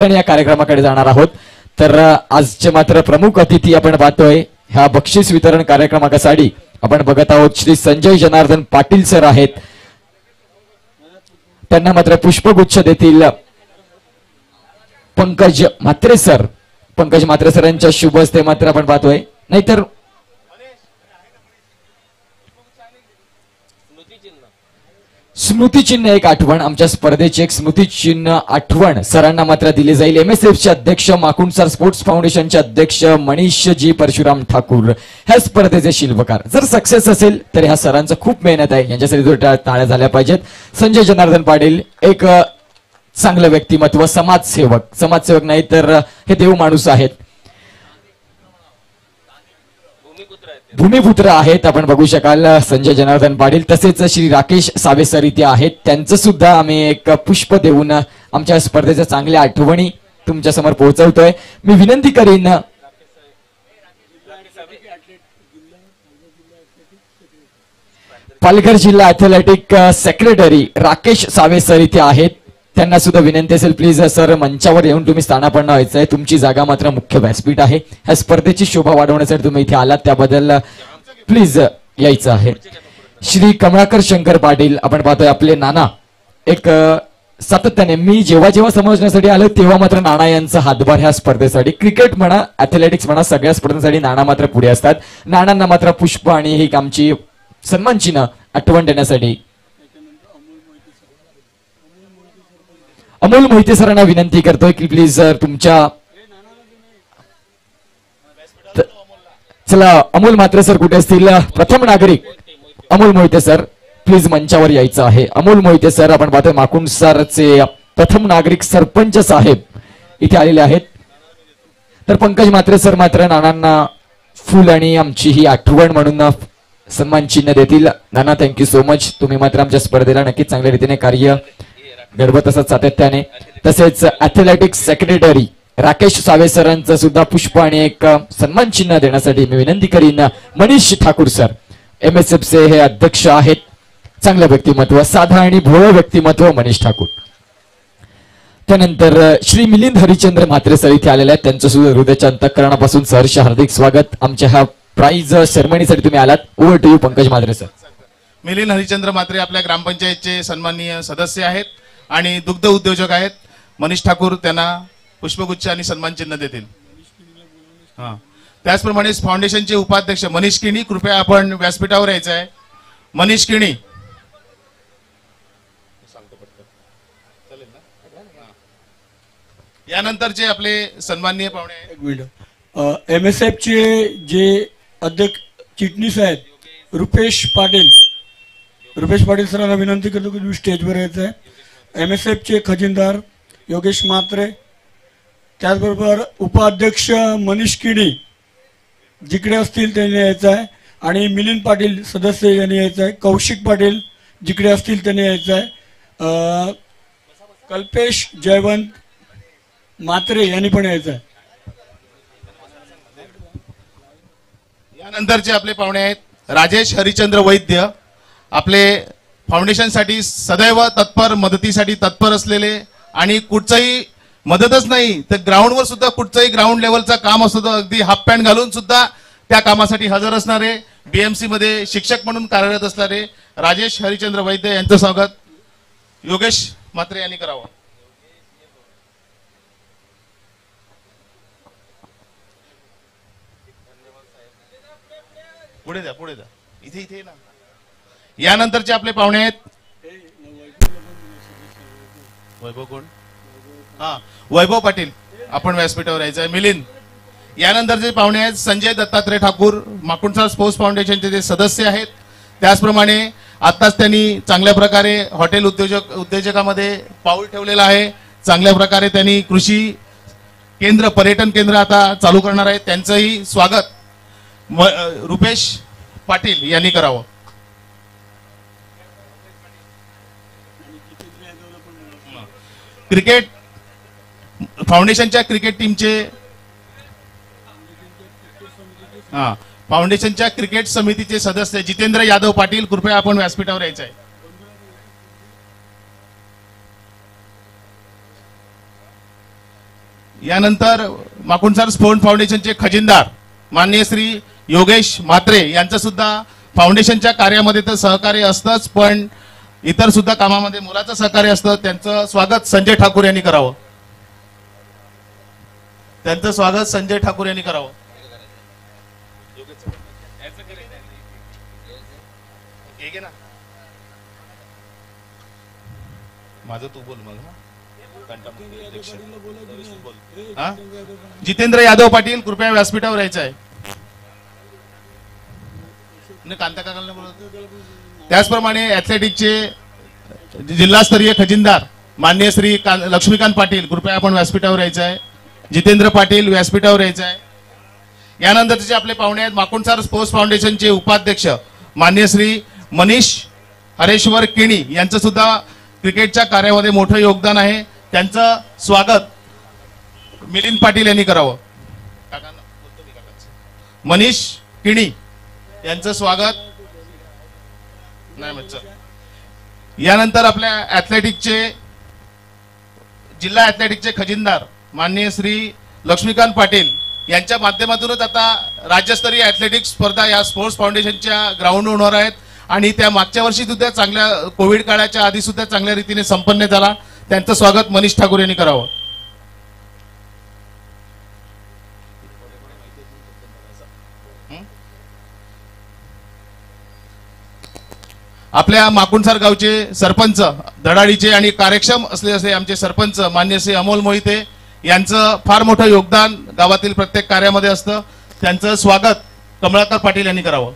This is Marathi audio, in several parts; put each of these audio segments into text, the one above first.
या कार्यक्रमाकडे जाणार आहोत। तर आजचे मात्र प्रमुख अतिथी आपण पाहतोय ह्या बक्षीस वितरण कार्यक्रमासाठी आपण बघत आहोत श्री संजय जनार्दन पाटील सर आहेत। त्यांना मात्र पुष्पगुच्छ देतील पंकज म्हात्रे सर। पंकज म्हात्रे सरांच्या शुभ हस्ते मात्र आपण पाहतोय, नाहीतर स्मृतिचिन्ह एक आठवण, आमच्या स्पर्धेची एक स्मृतिचिन्ह आठवण सरांना मात्र दिले जाईल। एमएसएफचे अध्यक्ष माकुंडसर स्पोर्ट्स फाउंडेशनचे अध्यक्ष मनीष जी परशुराम ठाकूर ह्या स्पर्धेचे शिल्पकार। जर सक्सेस असेल तर ह्या सरांचं खूप मेहनत आहे, यांच्यासाठी टाळ्या झाल्या पाहिजेत। संजय जनार्दन पाटील एक चांगलं व्यक्तिमत्व, समाजसेवक नाही तर हे देव माणूस आहेत, भूमिपुत्र आहेत। आपण बघू शकाल संजय जनार्दन पाटील, तसेच श्री राकेश सावे सर इथे आहेत। त्यांचं सुद्धा आम्ही एक पुष्प देऊन आमच्या स्पर्धेच्या चांगल्या आठवणी तुमच्या समोर पोहोचवतोय। मी विनंती करीन पालघर जिल्हा athletic secretary Rakesh save sir इथे आहेत। त्यांना सुद्धा विनंती असेल प्लीज सर मंचावर येऊन तुम्ही स्थानापन्न व्हायचंय, तुमची जागा मात्र मुख्य व्यासपीठ आहे। ह्या स्पर्धेची शोभा वाढवण्यासाठी तुम्ही इथे आलात त्याबद्दल प्लीज यायचं आहे। श्री कमळाकर शंकर पाटील आपण पाहतोय आपले नाना, एक सातत्याने मी जेव्हा जेव्हा समजण्यासाठी आलो तेव्हा मात्र नाना यांचा हातभार ह्या स्पर्धेसाठी, क्रिकेट म्हणा ॲथलेटिक्स म्हणा सगळ्या स्पर्धेसाठी नाना मात्र पुढे असतात। नानांना मात्र पुष्प आणि ही आमची सन्मान चिन्ह आठवण देण्यासाठी अमोल मोहिते सरांना विनंती करतोय की प्लीज सर तुमच्या चला अमोल म्हात्रे सर कुठे असतील, प्रथम नागरिक अमोल मोहिते सर प्लीज मंचावर यायचं आहे। अमोल मोहिते सर आपण पाहतोय माकुंडसरचे प्रथम नागरिक सरपंच साहेब इथे आलेले आहेत। तर पंकज म्हात्रे सर मात्र नानांना फुल आणि आमची ही आठवण म्हणून सन्मान चिन्ह देतील। नाना थँक्यू सो मच, तुम्ही मात्र आमच्या स्पर्धेला नक्कीच चांगल्या रीतीने कार्य घडवत असत सातत्याने। तसेच ॲथलेटिक्स सेक्रेटरी राकेश सावे सरांचं सुद्धा पुष्प आणि एक सन्मान चिन्ह देण्यासाठी मी विनंती करीन मनीष ठाकूर सर, एमएसएफचे हे अध्यक्ष आहेत। चांगलं व्यक्तिमत्व, साधा आणि भोळं व्यक्तिमत्व मनीष ठाकूर। त्यानंतर श्री मिलिंद हरिचंद्र म्हात्रे सर इथे आलेले आहेत, त्यांचं सुद्धा हृदयाच्या अंतःकरणापासून सहर्ष हार्दिक स्वागत। आमच्या ह्या प्राइज सेरेमनीसाठी तुम्ही आलात। Over to you Pankaj Mhatre sir. Milind Harichandra Mhatre आपल्या ग्रामपंचायतचे सन्माननीय सदस्य आहेत आणि दुग्ध उद्योजक आहेत। मनीष ठाकूर त्यांना पुष्पगुच्छ आणि सन्मान चिन्ह देतील। त्याचप्रमाणे फाउंडेशनचे उपाध्यक्ष मनीष किणी, कृपया आपण व्यासपीठावर यायचं आहे। मनीष किणी यानंतरचे आपले सन्माननीय पाहुणे एमएसएफ चे जे अध्यक्ष चिटणीस आहेत रुपेश पाटील सरांना विनंती करतो की तुम्ही स्टेजवर यायचं आहे। एमएसएफ चे खजिनदार योगेश म्हात्रे, त्याचबरोबर उपाध्यक्ष मनीष किणी जिकडे असतील त्यांनी यायचं आहे आणि मिलिंद पाटील सदस्य यांनी यायचं आहे। कौशिक पाटील जिकडे असतील त्यांनी यायचं आहे। कल्पेश जयवंत म्हात्रे यांनी पण यायचं आहे। यानंतरचे आपले पाहुणे आहेत राजेश हरिचंद्र वैद्य, आपले फाउंडेशनसाठी सदैव तत्पर, मदतीसाठी तत्पर असलेले आणि कुठचंही मदतच नाही तर ग्राउंडवर सुद्धा कुठचंही ग्राउंड लेवलचा काम असतं तर अगदी हाफ पॅन्ट घालून सुद्धा त्या कामासाठी हजर असणारे, बीएमसी मध्ये शिक्षक म्हणून कार्यरत असणारे राजेश हरिचंद्र वैद्य यांचं स्वागत योगेश म्हात्रे यांनी करावं। पुढे द्या इथे ना। यानंतरचे आपले पाहुणे आहेत वैभव कोण, वैभव पाटील, आपण व्यासपीठावर यायचं आहे। मिलिंद यानंतरचे पाहुणे आहेत संजय दत्तात्रय ठाकूर, माकुंडसर स्पोर्ट्स फाउंडेशनचे ते सदस्य आहेत। त्याचप्रमाणे आताच त्यांनी चांगल्या प्रकारे हॉटेल उद्योजकामध्ये पाऊल ठेवलेलं आहे। चांगल्या प्रकारे त्यांनी कृषी केंद्र, पर्यटन केंद्र आता चालू करणार आहेत, त्यांचंही स्वागत रुपेश पाटील यांनी करावं। क्रिकेट फाउंडेशनच्या क्रिकेट टीमचे फाउंडेशनच्या क्रिकेट समितीचे सदस्य जितेंद्र यादव पाटील, कृपया आपण व्यासपीठावर यायचं आहे। यानंतर माकुणसार स्पोर्ट फाउंडेशनचे खजिनदार माननीय श्री योगेश म्हात्रे यांचं सुद्धा फाउंडेशनच्या कार्यामध्ये तर सहकार्य असतंच, पण इतर सुद्धा कामामध्ये मोलाचं सहकार्य असतं. त्यांचं स्वागत संजय ठाकूर यांनी करावं. त्यांचं स्वागत संजय ठाकूर यांनी करावं. माझं तू बोल मग. जितेंद्र यादव पाटील कृपया व्यासपीठावर यायचं आहे. कांता काकांना बोलवतो. त्याचप्रमाणे ऍथलेटिकचे जिल्हास्तरीय खजिनदार माननीय श्री लक्ष्मीकांत पाटील कृपया आपण व्यासपीठावर यायचं आहे. जितेंद्र पाटील व्यासपीठावर यायचं आहे. यानंतरचे आपले पाहुणे आहेत माकुणसार स्पोर्ट्स फाउंडेशनचे उपाध्यक्ष माननीय श्री मनीष हरेश्वर किणी यांचं सुद्धा क्रिकेटच्या कार्यामध्ये मोठं योगदान आहे. त्यांचं स्वागत मिलिंद पाटील यांनी करावं. मनीष किणी यांचं स्वागत नाही मच्छर. यानंतर आपल्या ऍथलेटिकचे जिल्हा ऍथलेटिकचे खजिनदार माननीय श्री लक्ष्मीकांत पाटील यांच्या माध्यमातूनच आता राज्यस्तरीय ऍथलेटिक स्पर्धा या स्पोर्ट्स फाउंडेशनच्या ग्राउंड होणार आहेत आणि त्या मागच्या वर्षी सुद्धा चांगल्या कोविड काळाच्या आधी सुद्धा चांगल्या रीतीने संपन्न झाला. त्यांचं स्वागत मनीष ठाकूर यांनी करावं. आपल्या माकुणसार गावचे सरपंच धडाडीचे आणि कार्यक्षम असलेले आमचे सरपंच मान्य श्री अमोल मोहिते यांचं फार मोठं योगदान गावातील प्रत्येक कार्यामध्ये असतं. त्यांचं स्वागत कमलाकर पाटील यांनी करावं.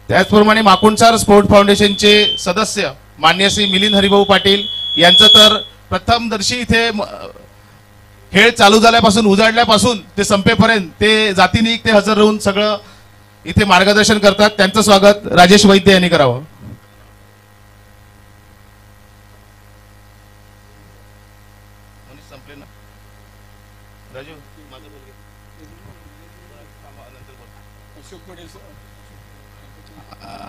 त्याचप्रमाणे माकुणसार स्पोर्ट फाउंडेशनचे सदस्य मान्य श्री मिलिंद हरिभाऊ पाटील यांचं तर प्रथमदर्शी इथे खेळ चालू झाल्यापासून उजाडल्यापासून ते संपेपर्यंत ते जातीनिक ते हजर राहून सगळं इथे मार्गदर्शन करतात. त्यांचं स्वागत राजेश वैद्य यांनी करावं.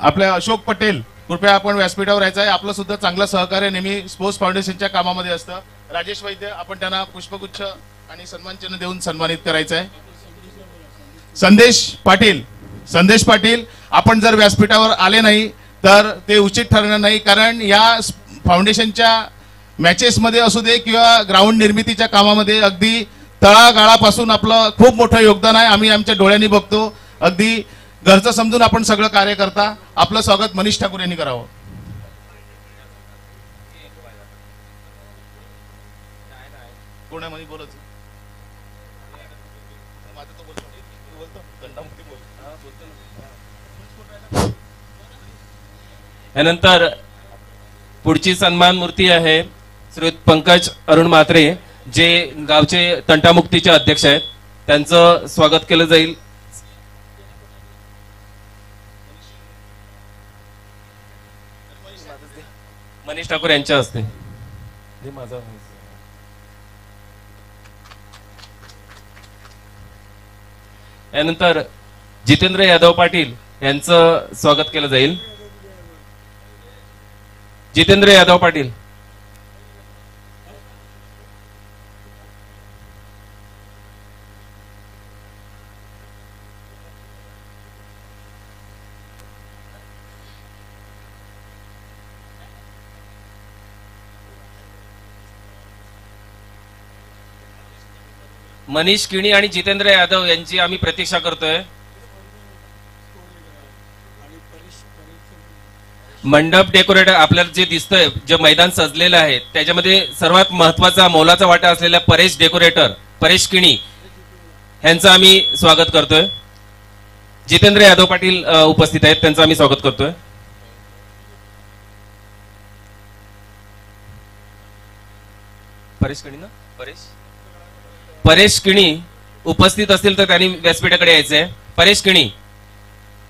आपल्या अशोक पटेल कृपया आपण व्यासपीठावर यायचं आहे. आपलं सुद्धा चांगलं सहकार्य नेहमी स्पोर्ट्स फाउंडेशनच्या कामामध्ये असतं. राजेश वैद्य आपण त्यांना पुष्पगुच्छ आणि सन्मानचिन्ह देऊन सन्मानित करायचं आहे. संदेश पाटील आपण जर व्यासपीठावर आले नाही तर ते उचित ठरणार नाही, कारण या फाउंडेशनच्या मॅचेस मध्ये असू दे किंवा ग्राउंड निर्मितीच्या कामामध्ये अगदी तळागाळापासून आपलं खूप मोठं योगदान आहे. आम्ही आमच्या डोळ्यांनी बघतो. अगदी घरचं समजून आपण सगळं कार्य करता. आपलं स्वागत मनीष ठाकूर यांनी करावं. कोणामध्ये बोलत यानंतर पुढची सन्मान मूर्ती आहे श्री पंकज अरुण म्हात्रे जे गावचे तंटामुक्तीचे अध्यक्ष आहेत. त्यांचं स्वागत केलं जाईल. मनीष ठाकूर यांच्या हस्ते. यानंतर जितेंद्र यादव पाटील यांचं स्वागत केलं जाईल. जितेंद्र यादव पाटील. मनीष किणी आणि जितेंद्र यादव यांची आम्ही प्रतीक्षा करतोय. मंडप डेकोरेटर आपल्याला जे दिसतंय, जे मैदान सजलेलं आहे त्याच्यामध्ये सर्वात महत्वाचा मोलाचा वाटा असलेल्या परेश डेकोरेटर परेश किणी यांचं आम्ही स्वागत करतोय. जितेंद्र यादव पाटील उपस्थित आहेत, त्यांचं आम्ही स्वागत करतोय. परेश किणी ना परेश किणी उपस्थित असतील तर त्यांनी व्यासपीठाकडे यायचंय. परेश किणी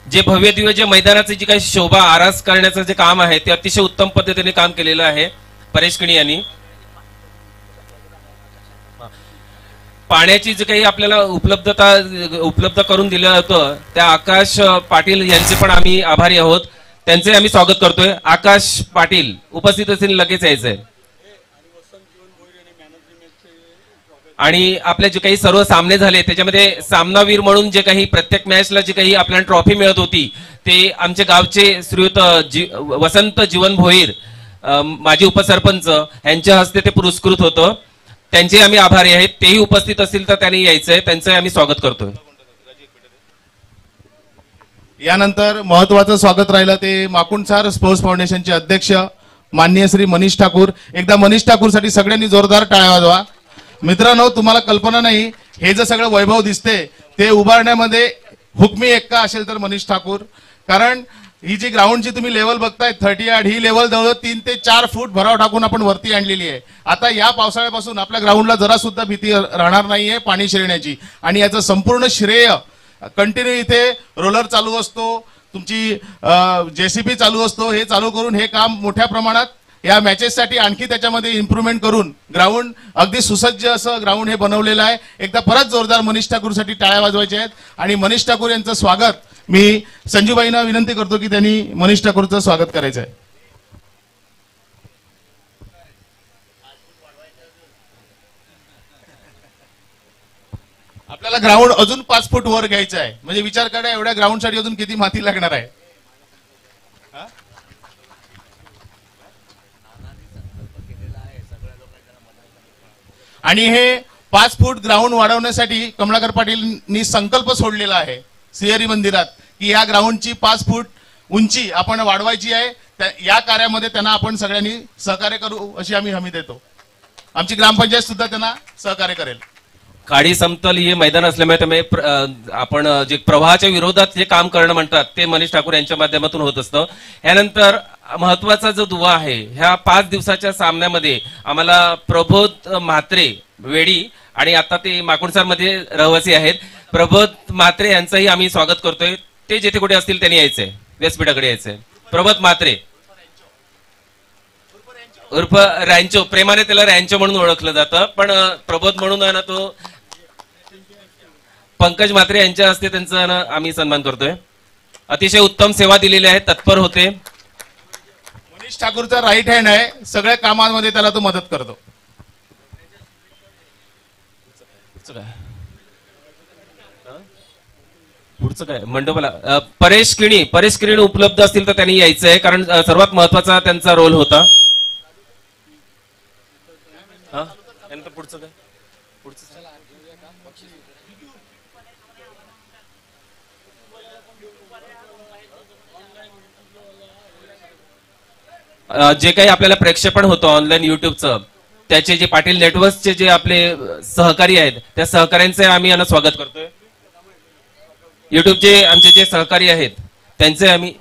जे भव्य दिव्य जे मैदानाची जी काही शोभा आरास करण्याचं जे काम आहे ते अतिशय उत्तम पद्धतीने काम केलेलं आहे परेश किणी यांनी. पाण्याची जी काही आपल्याला उपलब्ध करून दिलं होतं त्या आकाश पाटील यांचे पण आम्ही आभारी आहोत. त्यांचे आम्ही स्वागत करतोय. आकाश पाटील उपस्थित असतील, लगेच यायचंय. आणि आपले जे काही सर्व सामने झाले त्याच्यामध्ये सामनावीर म्हणून जे काही प्रत्येक मॅचला जे काही आपल्याला ट्रॉफी मिळत होती ते आमचे गावचे श्रीयुत वसंत जीवन भोईर माजी उपसरपंच यांच्या हस्ते ते पुरस्कृत होतं. त्यांचे आम्ही आभारी आहेत. तेही उपस्थित असतील तर त्यांनी यायचंय, त्यांचं आम्ही स्वागत करतोय. यानंतर महत्वाचं स्वागत राहिलं ते माकुंडसार स्पोर्ट्स फाउंडेशनचे अध्यक्ष माननीय श्री मनीष ठाकूर. एकदा मनीष ठाकूरसाठी सगळ्यांनी जोरदार टाळ्या वाजवा. मित्रांनो, तुम्हाला कल्पना नाही, हे जे सगळं वैभव दिसते ते उभारण्यामध्ये हुकमी एक्का असेल तर मनीष ठाकूर. कारण ही जी ग्राउंडची तुम्ही लेवल बघताय 30 यार्ड, ही लेवल जवळ 3 ते 4 फूट भराव टाकून आपण वरती आणलेली आहे. आता या पावसाळ्यापासून आपल्या ग्राउंडला जरा सुद्धा भीती राहणार नाहीये पाणी शिरण्याची. आणि याचं संपूर्ण श्रेय कंटिन्यू इथे रोलर चालू असतो, तुमची जेसीबी चालू असतो. हे चालू करून हे काम मोठ्या प्रमाणात या मॅचेससाठी आणखी त्याच्यामध्ये इम्प्रूव्हमेंट करून ग्राउंड अगदी सुसज्ज असं ग्राउंड हे बनवलेलं आहे. एकदा परत जोरदार मनीष ठाकूरसाठी टाळ्या वाजवायच्या आहेत. आणि मनीष ठाकूर यांचं स्वागत मी संजूबाईंना विनंती करतो की त्यांनी मनीष ठाकूरचं स्वागत करायचं आहे. आपल्याला ग्राउंड अजून 5 फूट वर घ्यायचं आहे. म्हणजे विचार करा एवढ्या ग्राउंडसाठी अजून किती माती लागणार आहे. आणि हे 5 फूट ग्राउंड वाढवण्यासाठी कमलाकर पाटीलनी संकल्प सोडलेला आहे सिंहरी मंदिरात की या ग्राउंडची 5 फूट उंची आपण वाढवायची आहे. या कार्यामध्ये त्यांना आपण सगळ्यांनी सहकार्य करू अशी आम्ही हमी देतो. आमची ग्रामपंचायत सुद्धा त्यांना सहकार्य करेल. खाडी समतल हे मैदान असल्यामुळे त्यामुळे आपण जे प्रवाहाच्या विरोधात जे काम करणं म्हणतात ते मनीष ठाकूर यांच्या माध्यमातून होत असतं. यानंतर महत्वाचा जो दुवा आहे, ह्या 5 दिवसाच्या सामन्यामध्ये आम्हाला प्रबोध म्हात्रे वेडी आणि आता ते माकुंडसार मध्ये रहिवासी आहेत, प्रबोध म्हात्रे यांचंही आम्ही स्वागत करतोय. ते जेथे कुठे असतील त्यांनी यायचंय, व्यासपीठाकडे यायचंय. प्रबोध म्हात्रे उर्फ रॅन्चो, प्रेमाने त्याला रॅन्चो म्हणून ओळखलं जातं, पण प्रबोध म्हणून आहे ना तो पंकज म्हात्रे यांच्या हस्ते त्यांचा आम्ही सन्मान करतोय. अतिशय उत्तम सेवा दिलेली आहे, तत्पर होते. मनीष ठाकूरचा राईट हँड आहे, सगळ्या कामांमध्ये त्याला तो मदत करतो. पुढचं काय मंडपाला परेश किणी उपलब्ध असतील तर त्यांनी यायचंय, कारण सर्वात महत्वाचा त्यांचा रोल होता. पुढचं काय जे काही आपल्याला प्रक्षेपण होतं ऑनलाईन युट्यूबचं, त्याचे जे पाटील नेटवर्कचे जे आपले सहकारी आहेत त्या सहकाऱ्यांचे आम्ही यांना स्वागत करतोय. युट्यूबचे आमचे जे सहकारी आहेत त्यांचे आम्ही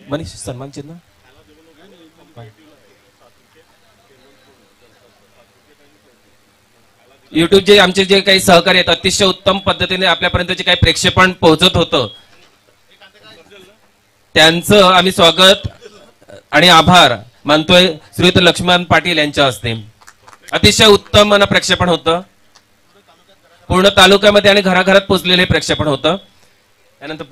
मनीष सन्मान चिन्ह. युट्यूबचे आमचे जे काही सहकारी आहेत अतिशय उत्तम पद्धतीने आपल्यापर्यंत जे काही प्रक्षेपण पोहोचत होतं त्यांचं आम्ही स्वागत आणि आभार मानतोय श्रीयुत लक्ष्मण पाटील यांच्या हस्ते. अतिशय उत्तम प्रक्षेपण होतं, पूर्ण तालुक्यामध्ये आणि घराघरात पोहोचलेले प्रक्षेपण होतं. त्यानंतर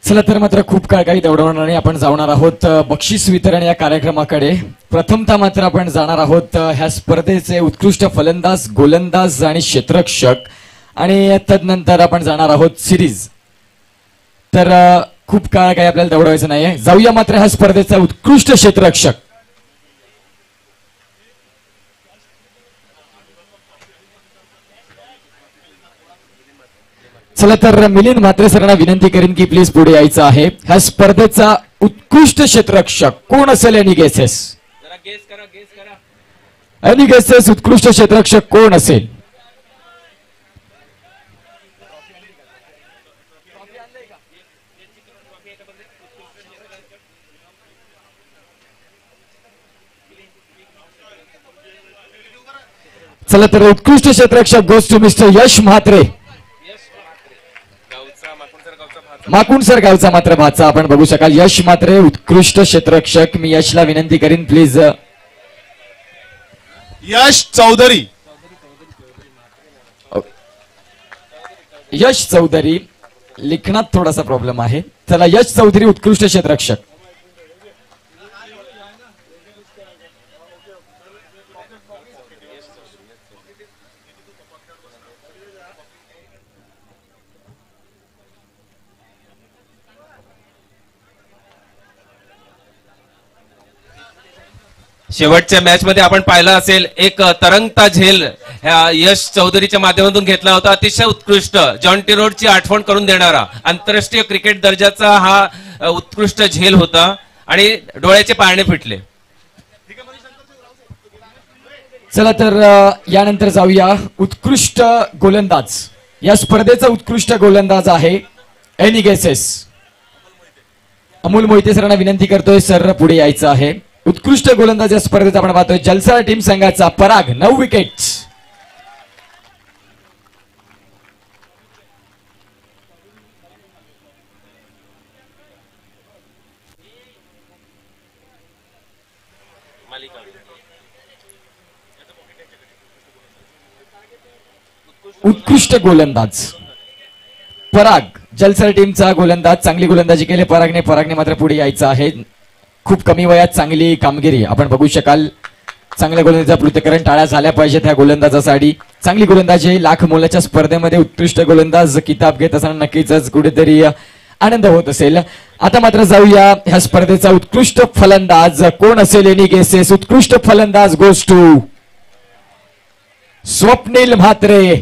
चला तर मात्र खूप काही दौडवणार नाही, आपण जाणार आहोत बक्षीस वितरण या कार्यक्रमाकडे. प्रथमतः मात्र आपण जाणार आहोत ह्या स्पर्धेचे उत्कृष्ट फलंदाज, गोलंदाज आणि क्षेत्ररक्षक, आणि तदनंतर आपण जाणार आहोत सिरीज. तर खूप काही आपल्याला दौडवायचं नाहीये, जाऊया मात्र ह्या स्पर्धेचा उत्कृष्ट क्षेत्ररक्षक. चला तर मिलिंद म्हात्रे सरांना विनंती करेन की प्लीज पुढे यायचं आहे. ह्या स्पर्धेचा उत्कृष्ट क्षेत्ररक्षक कोण असेल? Any guesses? Any guesses? उत्कृष्ट क्षेत्ररक्षक कोण असेल? चला तर उत्कृष्ट क्षेत्ररक्षक गोस टू मिस्टर यश म्हात्रे, माकुंडसर गावचा मात्र भाचा आपण बघू शकाल. यश म्हात्रे उत्कृष्ट क्षेत्ररक्षक. मी यशला विनंती करीन प्लीज. यश चौधरी यश चौधरी, लिखणात थोडासा प्रॉब्लेम आहे. चला यश चौधरी उत्कृष्ट क्षेत्ररक्षक. शेवटच्या मॅच मध्ये आपण पाहिलं असेल एक तरंगता झेल ह्या यश चौधरीच्या माध्यमातून घेतला होता. अतिशय उत्कृष्ट जॉन्टी रोडची आठवण करून देणारा आंतरराष्ट्रीय क्रिकेट दर्जाचा हा उत्कृष्ट झेल होता आणि डोळ्याचे पारणे फिटले. चला तर यानंतर जाऊया उत्कृष्ट गोलंदाज. या स्पर्धेचा उत्कृष्ट गोलंदाज आहे एनी गेसेस. अमोल मोहिते सरांना विनंती करतोय सर पुढे यायचं आहे. उत्कृष्ट गोलंदाज या स्पर्धेत आपण पाहतोय जलसा टीम संघाचा पराग 9 विकेट्स. उत्कृष्ट गोलंदाज पराग जलसर टीमचा गोलंदाज. चांगली गोलंदाजी केली परागने मात्र पुढे यायचं आहे. खूप कमी वयात चांगली कामगिरी आपण बघू शकाल. चांगल्या गोलंदाजीचा पृथक्करण टाळ्या झाल्या पाहिजेत ह्या गोलंदाजासाठी. चांगली गोलंदाजी लाख मोलाच्या स्पर्धेमध्ये उत्कृष्ट गोलंदाज किताब घेत असताना नक्कीच कुठेतरी आनंद होत असेल. आता मात्र जाऊया ह्या स्पर्धेचा उत्कृष्ट फलंदाज कोण असेल. Any guesses. उत्कृष्ट फलंदाज गोस टू स्वप्नील म्हात्रे.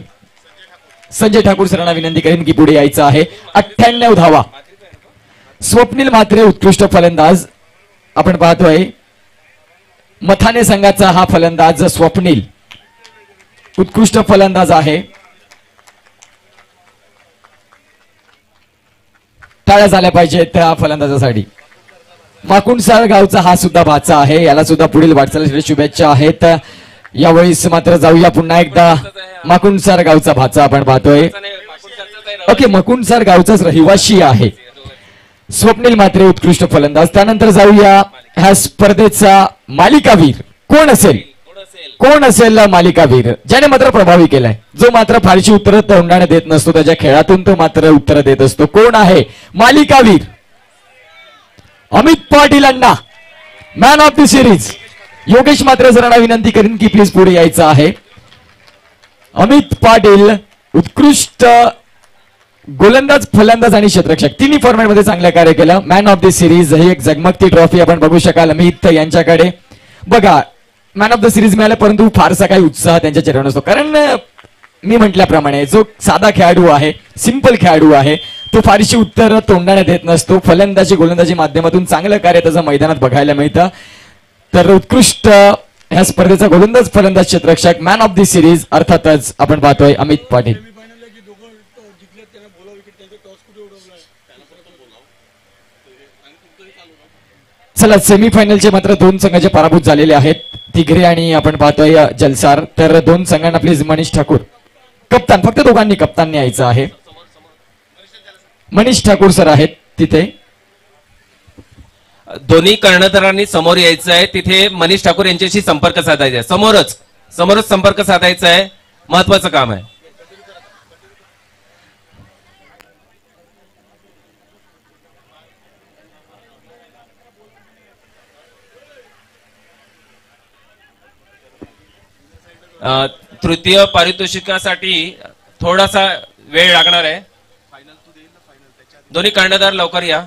संजय ठाकूर सरांना विनंती करेन की पुढे यायचं आहे. 98 धावा. स्वप्नील म्हात्रे उत्कृष्ट फलंदाज आपण पाहतोय. मथाने संघाचा हा फलंदाज स्वप्नील उत्कृष्ट फलंदाज आहे. टाळ्या झाल्या पाहिजेत त्या फलंदाजासाठी. माकुंडसार गावचा हा सुद्धा भाचा आहे. याला सुद्धा पुढील वाटचालीसाठी शुभेच्छा आहेत. यावेळेस मात्र जाऊया पुन्हा एकदा माकुंडसार गावचा भाचा आपण पाहतोय. ओके मकुंडसार गावचाच रहिवाशी आहे स्वप्नील म्हात्रे उत्कृष्ट फलंदाज. त्यानंतर जाऊया ह्या स्पर्धेचा मालिकावीर कोण असेल. कोण असेल मालिकावीर ज्याने मात्र प्रभावी केलाय. जो मात्र फारशी उत्तरं तोंडाने देत नसतो त्याच्या खेळातून तो मात्र उत्तरं देत असतो. कोण आहे मालिकावीर. Amit Patil Anna man of the series. Yogesh Mhatre सरांना विनंती करीन की प्लीज पुढे यायचं आहे. अमित पाटील उत्कृष्ट गोलंदाज फलंदाज आणि क्षेत्ररक्षक तिन्ही फॉर्मॅट मध्ये चांगलं कार्य केलं. मॅन ऑफ द सिरीज ही एक जगमगती ट्रॉफी आपण बघू शकाल अमित यांच्याकडे. बघा मॅन ऑफ द सिरीज मिळालं परंतु फारसा काही उत्साह त्यांच्या चेहऱ्यावर नसतो. कारण मी म्हटल्याप्रमाणे जो साधा खेळाडू आहे सिंपल खेळाडू आहे तो फारशी उत्तर तोंडाने देत नसतो. फलंदाजी गोलंदाजी माध्यमातून चांगलं कार्य त्याचं मैदानात बघायला मिळतं. तर उत्कृष्ट ह्या स्पर्धेचा गोलंदाज फलंदाज क्षेत्ररक्षक मॅन ऑफ द सिरीज अर्थातच आपण पाहतोय अमित पाटील. चला सेमीफायनलचे मात्र 2 संघाचे पराभूत झालेले आहेत. तिघरे आणि आपण पाहतोय जलसार. तर 2 संघांना प्लीज मनीष ठाकूर कप्तान फक्त दोघांनी कप्तानने यायचं आहे. मनीष ठाकूर सर आहेत तिथे. दोन्ही कर्णधारांनी समोर यायचं आहे. तिथे मनीष ठाकूर यांच्याशी संपर्क साधायचा आहे. समोरच संपर्क साधायचा आहे. महत्वाचं काम आहे. तृतीय पारितोषिकासाठी थोडासा वेळ लागणार आहे. दोन्ही कर्णधार लवकर या.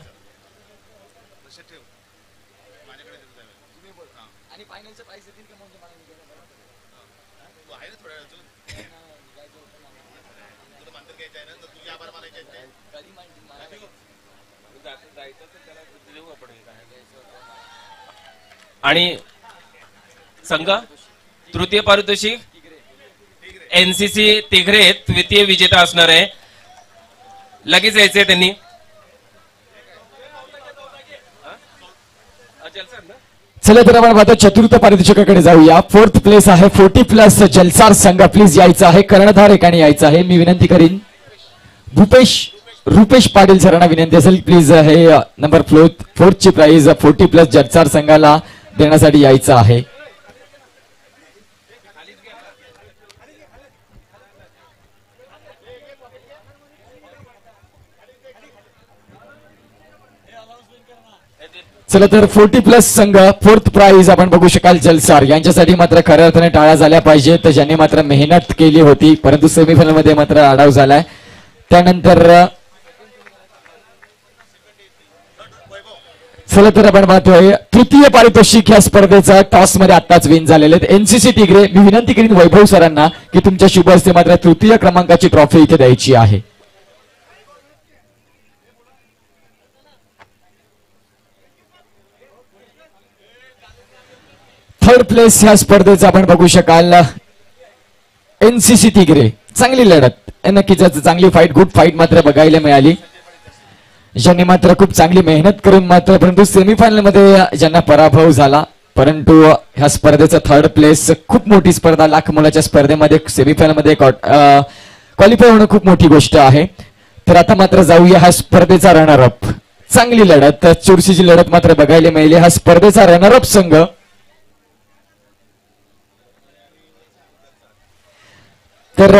आणि संघ तृतीय पारितोषिक एनसीसी तिघरे द्वितीय विजेता असणार आहे. लगेच यायचंय त्यांनी. चला तर आपण पाहतो चतुर्थ पारितोषिकाकडे जाऊया. 4th प्लेस आहे 40+ जलसार संघ. प्लीज यायचं आहे. कर्णधार एकाने यायचं आहे. मी विनंती करीन रुपेश पाटील सरांना विनंती असेल प्लीज हे नंबर 4 ची प्राइज 40+ जलसार संघाला देण्यासाठी यायचं आहे. चला तर 40+ संघ, फोर्थ प्राइज आपण बघू शकाल जलसार यांच्यासाठी मात्र खऱ्या अर्थाने टाळ्या झाल्या पाहिजे. तर ज्यांनी मात्र मेहनत केली होती परंतु सेमीफायनल मध्ये मात्र आढाव झालाय. त्यानंतर चला तर आपण पाहतोय तृतीय पारितोषिक ह्या स्पर्धेचा टॉस मध्ये आत्ताच विन झालेले आहेत एनसीसी टिगरे. मी विनंती करीन वैभव सरांना की तुमच्या शुभ हस्ते मात्र तृतीय क्रमांकाची ट्रॉफी इथे द्यायची आहे. थर्ड प्लेस ह्या स्पर्धेचा आपण बघू शकाल एनसीसी टिगरे. चांगली लढत नक्कीच, चांगली फाईट, गुड फाईट मात्र बघायला मिळाली. ज्यांनी मात्र खूप चांगली मेहनत करून मात्र परंतु सेमीफायनल मध्ये ज्यांना पराभव झाला. परंतु ह्या स्पर्धेचा थर्ड प्लेस, खूप मोठी स्पर्धा, लाख मुलाच्या स्पर्धेमध्ये सेमीफायनल मध्ये क्वालिफाय होणं खूप मोठी गोष्ट आहे. तर आता मात्र जाऊया ह्या स्पर्धेचा रनरअप. चांगली लढत, चुरशीची लढत मात्र बघायला मिळाली. हा स्पर्धेचा रनरअप संघ तर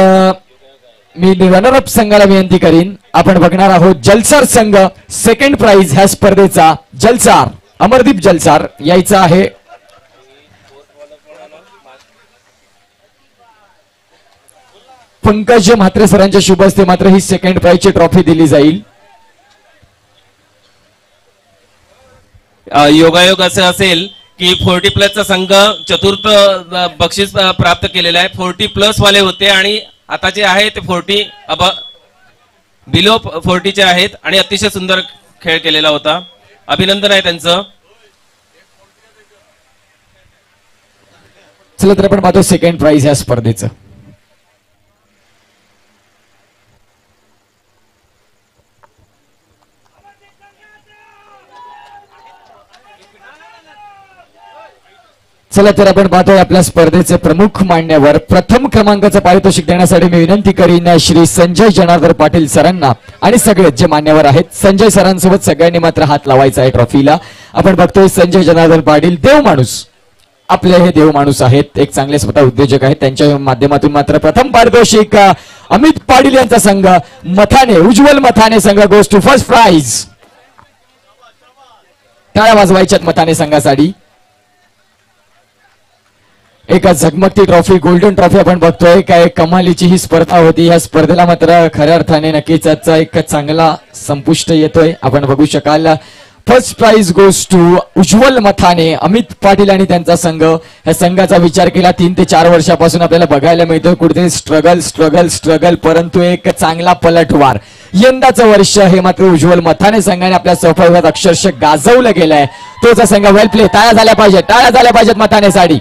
मी रनरअप संघाला विनंती करीन, आपण बघणार आहोत जलसार संघ. सेकंड प्राइज ह्या स्पर्धेचा जलसार, अमरदीप जलसार यायचा आहे. पंकज म्हात्रे सरांच्या शुभ हस्ते मात्र ही सेकंड प्राइजची ट्रॉफी दिली जाईल. योगायोग असं असेल की 40+ चा संघ चतुर्थ बक्षीस प्राप्त केलेला आहे. 40+ वाले होते आणि आता जे आहे ते 40 बिलो 40चे आहेत आणि अतिशय सुंदर खेळ केलेला होता. अभिनंदन आहे त्यांचं. चला तर आपण पाहतो सेकंड प्राइज ह्या स्पर्धेचं. चला तर आपण पाहतोय आपल्या स्पर्धेचे प्रमुख मान्यवर. प्रथम क्रमांकाचं पारितोषिक देण्यासाठी मी विनंती करीन श्री संजय जनार्दन पाटील सरांना आणि सगळे जे मान्यवर आहेत. संजय सरांसोबत सगळ्यांनी मात्र हात लावायचा आहे ट्रॉफीला. आपण बघतोय संजय जनार्दन पाटील, देव माणूस, आपले हे देव माणूस आहेत, एक चांगले स्वतः उद्योजक आहेत. त्यांच्या माध्यमातून मात्र प्रथम पारितोषिक अमित पाटील यांचा संघ मथाने, उज्ज्वल मथाने संघ गोस टू फर्स्ट प्राइज. टाळ्या वाजवायच्यात मथाने संघासाठी. एक झगमगती ट्रॉफी, गोल्डन ट्रॉफी आपण बघतोय. काय कमालीची ही स्पर्धा होती. या स्पर्धेला मात्र खऱ्या अर्थाने नक्कीच आजचा एक चांगला संपुष्ट येतोय. आपण बघू शकाल फर्स्ट प्राइज गोस टू उज्ज्वल मथाने, अमित पाटील आणि त्यांचा संघ. या संघाचा विचार केला 3 ते 4 वर्षापासून आपल्याला बघायला मिळतोय कुठेतरी स्ट्रगल स्ट्रगल स्ट्रगल, परंतु एक चांगला पलटवार. यंदाचं वर्ष हे मात्र उज्ज्वल मथाने संघाने आपल्या सहभागात अक्षरशः गाजवलं गेलंय. तोच संघ वेल प्ले. टाळ्या झाल्या पाहिजेत, टाळ्या झाल्या पाहिजेत मथानेसाठी.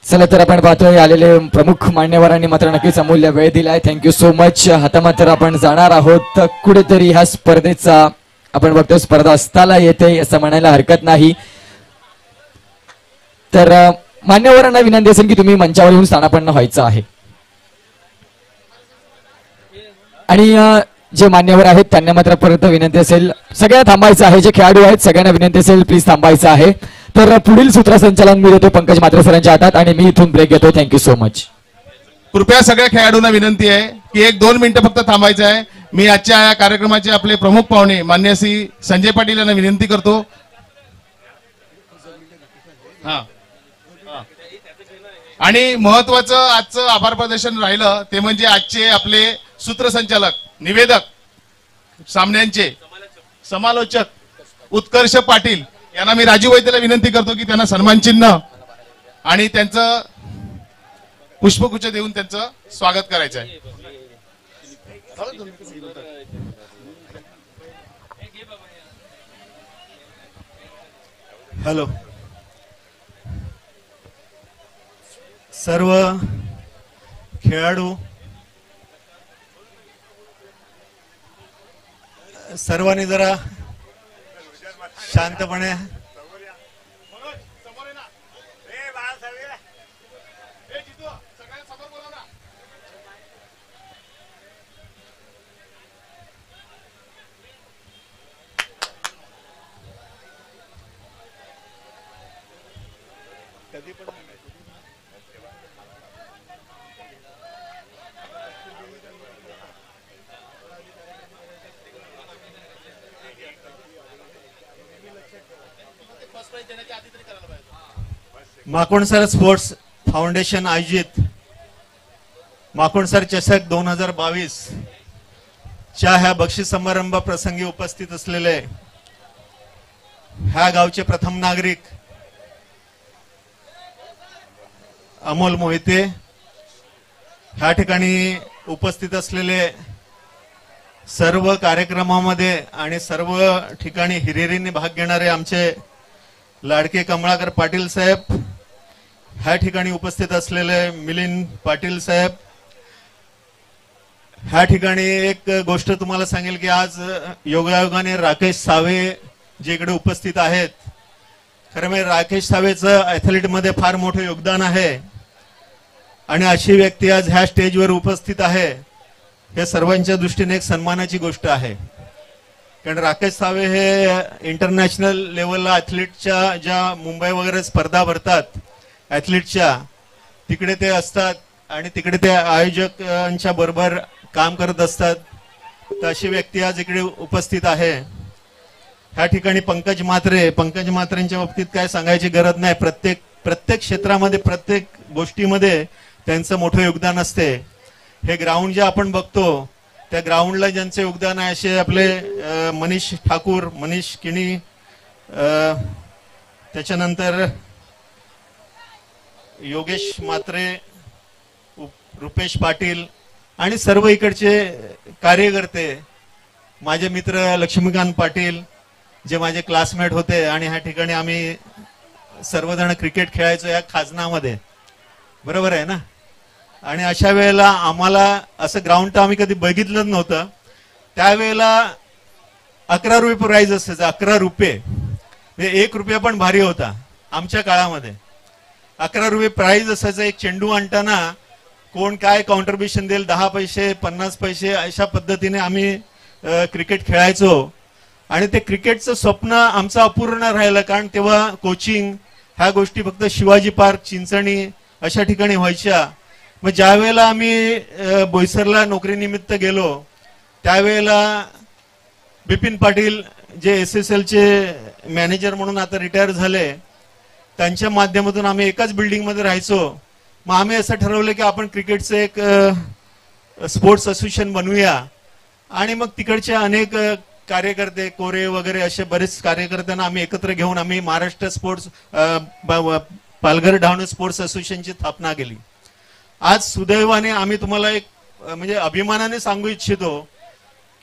चला तर आपण पाहतोय आलेले प्रमुख मान्यवरांनी मात्र नक्कीच अमूल्य वेळ दिलाय. Thank you so much. आता मात्र आपण जाणार आहोत कुठेतरी ह्या स्पर्धेचा, आपण बघतोय स्पर्धा असताना येते असं म्हणायला हरकत नाही. तर मान्यवरांना विनंती असेल की तुम्ही मंचावर येऊन स्थानापन्न व्हायचं आहे. आणि जे मान्यवर आहेत त्यांना मात्र परत विनंती असेल सगळ्यांना थांबायचं आहे. जे खेळाडू आहेत सगळ्यांना विनंती असेल प्लीज थांबायचं आहे. तर पुढील सूत्रसंचालन मी देतो पंकज म्हात्रे सरांच्या हातात आणि मी इथून ब्रेक घेतो. Thank you so much. कृपया सगळ्या खेळाडूंना विनंती आहे की 1-2 मिनिटं फक्त थांबायचं आहे. मी आजच्या या कार्यक्रमाचे आपले प्रमुख पाहुणे मान्य श्री संजय पाटील यांना विनंती करतो. आणि महत्वाचं आजचं आभार प्रदर्शन राहिलं ते म्हणजे आजचे आपले सूत्रसंचालक, निवेदक, सामन्यांचे समालोचक उत्कर्ष पाटील यांना मी राजीव वैद्यला विनंती करतो की त्यांना सन्मान चिन्ह आणि त्यांचं पुष्पगुच्छ देऊन त्यांचं स्वागत करायचं आहे. हॅलो, सर्व खेळाडू, सर्वांनी जरा शांतपणे माकुणसर स्पोर्ट्स फाउंडेशन आयोजित माकुणसर चषक 2022 च्या ह्या बक्षीस समारंभ प्रसंगी उपस्थित असलेले ह्या गावचे प्रथम नागरिक अमोल मोहिते, ह्या ठिकाणी उपस्थित असलेले सर्व कार्यक्रमामध्ये आणि सर्व ठिकाणी हिरिरीने भाग घेणारे आमचे लाडके कमळाकर पाटील साहेब, ह्या ठिकाणी उपस्थित असलेले मिलिंद पाटील साहेब. ह्या ठिकाणी एक गोष्ट तुम्हाला सांगेल की आज योगायोगाने राकेश सावे जे इकडे उपस्थित आहेत, खरं म्हणजे राकेश सावेचं ऍथलीट मध्ये फार मोठं योगदान आहे आणि अशी व्यक्ती आज ह्या स्टेजवर उपस्थित आहे हे सर्वांच्या दृष्टीने एक सन्मानाची गोष्ट आहे. कारण राकेश सावे हे इंटरनॅशनल लेवलला ऍथलीटच्या ज्या मुंबई वगैरे स्पर्धा भरतात ऍथलीटच्या, तिकडे ते असतात आणि तिकडे ते आयोजकांच्या बरोबर काम करत असतात. तर अशी व्यक्ती आज इकडे उपस्थित आहे. ह्या ठिकाणी पंकज म्हात्रेंच्या बाबतीत काय सांगायची गरज नाही. प्रत्येक क्षेत्रामध्ये प्रत्येक गोष्टीमध्ये त्यांचं मोठं योगदान असते. हे ग्राउंड जे आपण बघतो त्या ग्राउंडला ज्यांचं योगदान आहे असे आपले मनीष ठाकूर, मनीष किणी, त्याच्यानंतर योगेश म्हात्रे, रुपेश पाटील आणि सर्व इकडचे कार्यकर्ते, माझे मित्र लक्ष्मीकांत पाटील जे माझे क्लासमेट होते आणि ह्या ठिकाणी आम्ही सर्वजण क्रिकेट खेळायचो या खाजनामध्ये, बरोबर आहे ना. आणि अशा वेळेला आम्हाला असं ग्राउंड तर आम्ही कधी बघितलंच नव्हतं. त्यावेळेला 11 रुपये प्राइज असायचं. 11 रुपये म्हणजे 1 रुपया पण भारी होता आमच्या काळामध्ये. 11 रुपये प्राइज असायचं. एक चेंडू आणताना कोण काय कॉन्ट्रीब्युशन देईल, 10 पैसे 50 पैसे अशा पद्धतीने आम्ही क्रिकेट खेळायचो. आणि ते क्रिकेटचं स्वप्न आमचं अपूर्ण राहिलं कारण तेव्हा कोचिंग ह्या गोष्टी फक्त शिवाजी पार्क, चिंचणी अशा ठिकाणी व्हायच्या. मग ज्या वेळेला आम्ही बोईसरला नोकरीनिमित्त गेलो त्यावेळेला बिपिन पाटील जे SSL चे मॅनेजर म्हणून आता रिटायर झाले, त्यांच्या माध्यमातून आम्ही एकाच बिल्डिंग मध्ये राहायचो. मग आम्ही असं ठरवलं की आपण क्रिकेटचं एक स्पोर्ट्स असोसिएशन बनवूया. आणि मग तिकडचे अनेक कार्यकर्ते, कोरे वगैरे असे बरेच कार्यकर्त्यांना आम्ही एकत्र घेऊन आम्ही महाराष्ट्र स्पोर्ट्स पालघर डहाणू स्पोर्ट्स असोसिएशनची स्थापना केली. आज सुदैवाने आम्ही तुम्हाला एक म्हणजे अभिमानाने सांगू इच्छितो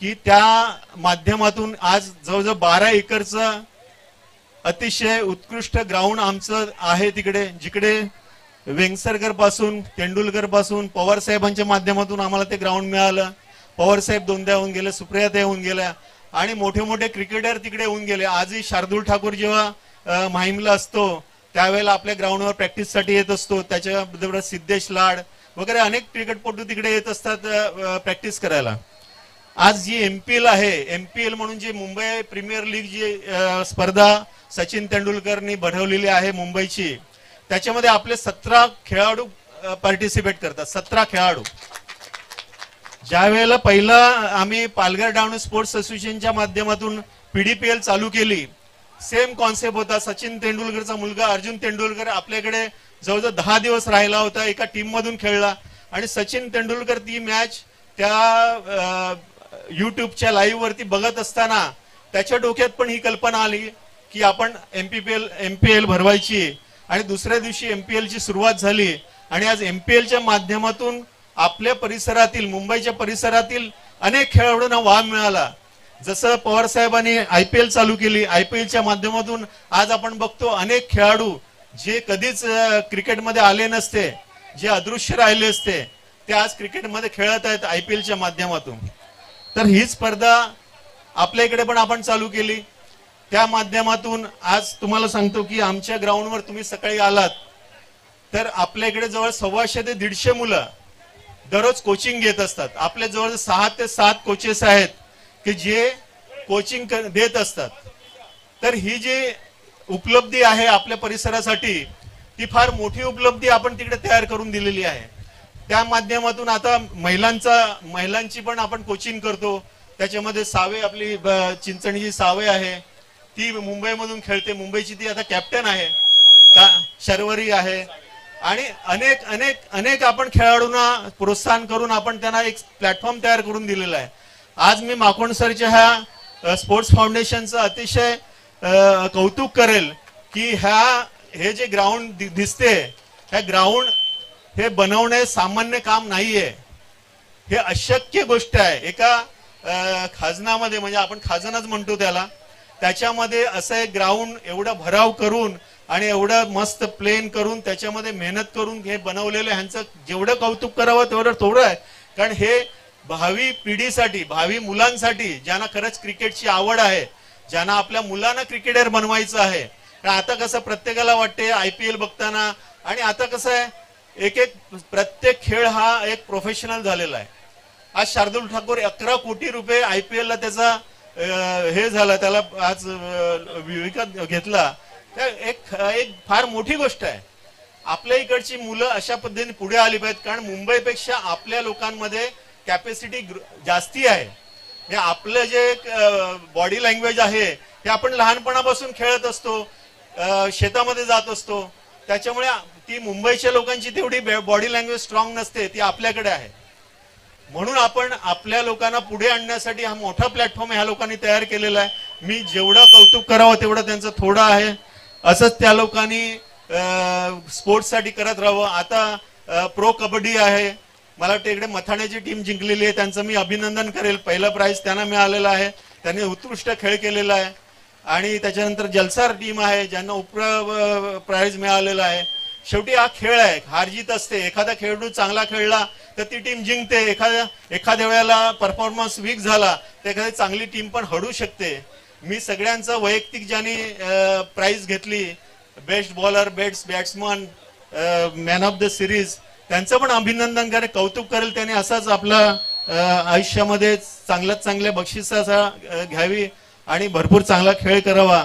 की त्या माध्यमातून आज जवळजवळ 12 एकरचं अतिशय उत्कृष्ट ग्राउंड आमचं आहे तिकडे, जिकडे वेंगसरकर पासून, तेंडुलकर पासून, पवार साहेबांच्या माध्यमातून आम्हाला ते ग्राउंड मिळालं. पवार साहेब 2दा होऊन गेले, सुप्रिया ताई होऊन गेल्या आणि मोठे मोठे क्रिकेटर तिकडे होऊन गेले. आजही शार्दूल ठाकूर जेव्हा माहीमला असतो त्यावेळेला आपल्या ग्राउंडवर प्रॅक्टिससाठी येत असतो. त्याच्याबरोबर सिद्धेश लाड वगैरे अनेक क्रिकेटपटू तिकडे येत असतात प्रॅक्टिस करायला. आज जी MPL आहे, MPL म्हणून जी मुंबई प्रीमियर लीग जी स्पर्धा सचिन तेंडुलकरनी भरवलेली आहे मुंबईची, त्याच्यामध्ये आपले 17 खेळाडू पार्टिसिपेट करतात. 17 खेळाडू. ज्या वेळेला पहिला आम्ही पालघर डहाणू स्पोर्ट्स असोसिएशनच्या माध्यमातून PDPL चालू केली, सेम कॉन्सेप्ट होता. सचिन तेंडुलकरचा मुलगा अर्जुन तेंडुलकर आपल्याकडे जवळजवळ 10 दिवस राहिला होता, एका टीम मधून खेळला. आणि सचिन तेंडुलकर ती मॅच त्या युट्यूबच्या लाईव्ह वरती बघत असताना त्याच्या डोक्यात पण ही कल्पना आली की आपण MPL भरवायची. आणि दुसऱ्या दिवशी MPL ची सुरुवात झाली आणि आज MPLच्या माध्यमातून आपल्या परिसरातील, मुंबईच्या परिसरातील अनेक खेळाडूंना वाव मिळाला. जसं पवार साहेबांनी IPL चालू केली, IPLच्या माध्यमातून आज आपण बघतो अनेक खेळाडू जे कधीच क्रिकेटमध्ये आले नसते, जे अदृश्य राहिले असते, ते आज क्रिकेटमध्ये खेळत आहेत IPLच्या माध्यमातून. तर ही स्पर्धा आपल्या इकडे पण आपण चालू केली. त्या माध्यमातून आज तुम्हाला सांगतो की आमच्या ग्राउंडवर तुम्ही सकाळी आलात तर आपल्या इकडे जवळ 125 ते 150 मुलं दररोज कोचिंग घेत असतात. आपल्या जवळ 6 ते 7 कोचेस आहेत की जे कोचिंग देत असतात. तर ही जी उपलब्धी आहे आपल्या परिसरासाठी ती फार मोठी उपलब्धी आपण तिकडे तयार करून दिलेली आहे. त्या माध्यमातून आता महिलांची पण आपण कोचिंग करतो. त्याच्यामध्ये सावे आपली चिंचणीची सावे आहे, ती मुंबईमधून खेळते, मुंबईची ती आता कॅप्टन आहे, शर्वरी आहे आणि अनेक अनेक अनेक आपण खेळाडूंना प्रोत्साहन करून आपण त्यांना एक प्लॅटफॉर्म तयार करून दिलेला आहे. आज मी माकोंड सरच्या ह्या स्पोर्ट्स फाउंडेशनचं अतिशय कौतुक करेल की हे जे ग्राउंड दिसते, हे ग्राउंड हे बनवणे सामान्य काम नाहीये, हे अशक्य गोष्ट आहे. एका खाजनामध्ये, म्हणजे आपण खाजनाच म्हणतो त्याच्यामध्ये असं एक ग्राउंड एवढा भराव करून आणि एवढं मस्त प्लेन करून त्याच्यामध्ये मेहनत करून हे बनवलेलं, ह्यांचं जेवढं कौतुक करावं तेवढं थोडं आहे. कारण हे भावी पिढीसाठी, भावी मुलांसाठी, ज्यांना खरंच क्रिकेटची आवड आहे, ज्यांना आपल्या मुलांना क्रिकेटर बनवायचं आहे. आता कसं प्रत्येकाला वाटते IPL बघताना, आणि आता कसं आहे एक एक प्रत्येक खेळ हा एक प्रोफेशनल झालेला आहे. आज शार्दुल ठाकूर 11 कोटी रुपये IPL ला त्याचा हे झाला, त्याला आज विकत घेतला. एक फार मोठी गोष्ट आहे. आपल्या इकडची मुलं अशा पद्धतीने पुढे आली पाहिजेत, कारण मुंबईपेक्षा आपल्या लोकांमध्ये कॅपॅसिटी जास्ती आहे. हे आपलं जे बॉडी लँग्वेज आहे हे आपण लहानपणापासून खेळत असतो, शेतामध्ये जात असतो, त्याच्यामुळे ती मुंबईच्या लोकांची तेवढी बॉडी लँग्वेज स्ट्रॉंग नसते, ती आपल्याकडे आहे. म्हणून आपण आपल्या लोकांना पुढे आणण्यासाठी हा मोठा प्लॅटफॉर्म ह्या लोकांनी तयार केलेला आहे. मी जेवढं कौतुक करावं तेवढं त्यांचं थोडं आहे. असंच त्या लोकांनी स्पोर्ट्ससाठी करत राहावं. आता प्रो कबड्डी आहे, मला वाटतं इकडे मथाण्याची टीम जिंकलेली आहे, त्यांचं मी अभिनंदन करेल. पहिलं प्राइज त्यांना मिळालेलं आहे, त्यांनी उत्कृष्ट खेळ केलेला आहे. आणि त्याच्यानंतर जलसार टीम आहे, ज्यांना प्राइज मिळालेला आहे. शेवटी हा खेळ आहे, हारजीत असते. एखादा खेळाडू चांगला खेळला तर ती टीम जिंकते, एखाद्या वेळेला परफॉर्मन्स वीक झाला तर एखादी चांगली टीम पण हरवू शकते. मी सगळ्यांचं वैयक्तिक ज्यांनी प्राइज घेतली, best bowler, best batsman, man of the series, त्यांचं पण अभिनंदन करेल, कौतुक करेल. त्यांनी असाच आपला आयुष्यामध्ये चांगल्यात चांगल्या बक्षिसा घ्यावी आणि भरपूर चांगला खेळ करावा.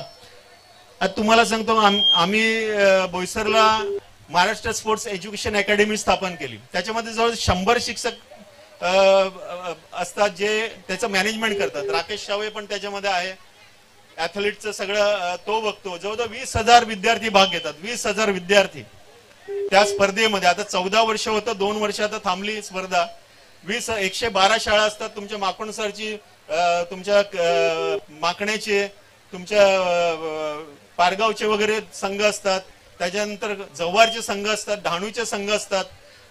आता तुम्हाला सांगतो, आम्ही बोईसरला महाराष्ट्र स्पोर्ट्स एज्युकेशन अकॅडमी स्थापन केली. त्याच्यामध्ये जवळ 100 शिक्षक असतात जे त्याचं मॅनेजमेंट करतात. राकेश शावे पण त्याच्यामध्ये आहे, ऍथलीटचं सगळं तो बघतो. जवळजवळ 20,000 विद्यार्थी भाग घेतात, 20,000 विद्यार्थी त्या स्पर्धेमध्ये. आता 14 वर्ष होतं, 2 वर्ष आता थांबली स्पर्धा. 112 शाळा असतात. तुमच्या माकोंड सरची, तुमच्या माकण्याचे, तुमच्या पारगावचे वगैरे संघ असतात. त्याच्यानंतर जव्हारचे संघ असतात, डहाणूचे संघ असतात.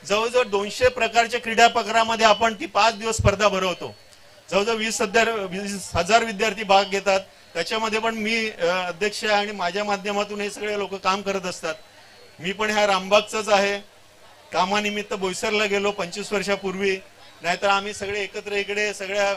जवळजवळ 200 प्रकारच्या क्रीडा प्रकारामध्ये आपण ती 5 दिवस स्पर्धा भरवतो. जवळजवळ 20,000 विद्यार्थी भाग घेतात. त्याच्यामध्ये पण मी अध्यक्ष आहे आणि माझ्या माध्यमातून हे सगळे लोक काम करत असतात. मी पण ह्या रामबागचाच आहे. कामानिमित्त बोईसरला गेलो 25 वर्षापूर्वी, नाहीतर आम्ही सगळे एकत्र इकडे सगळ्या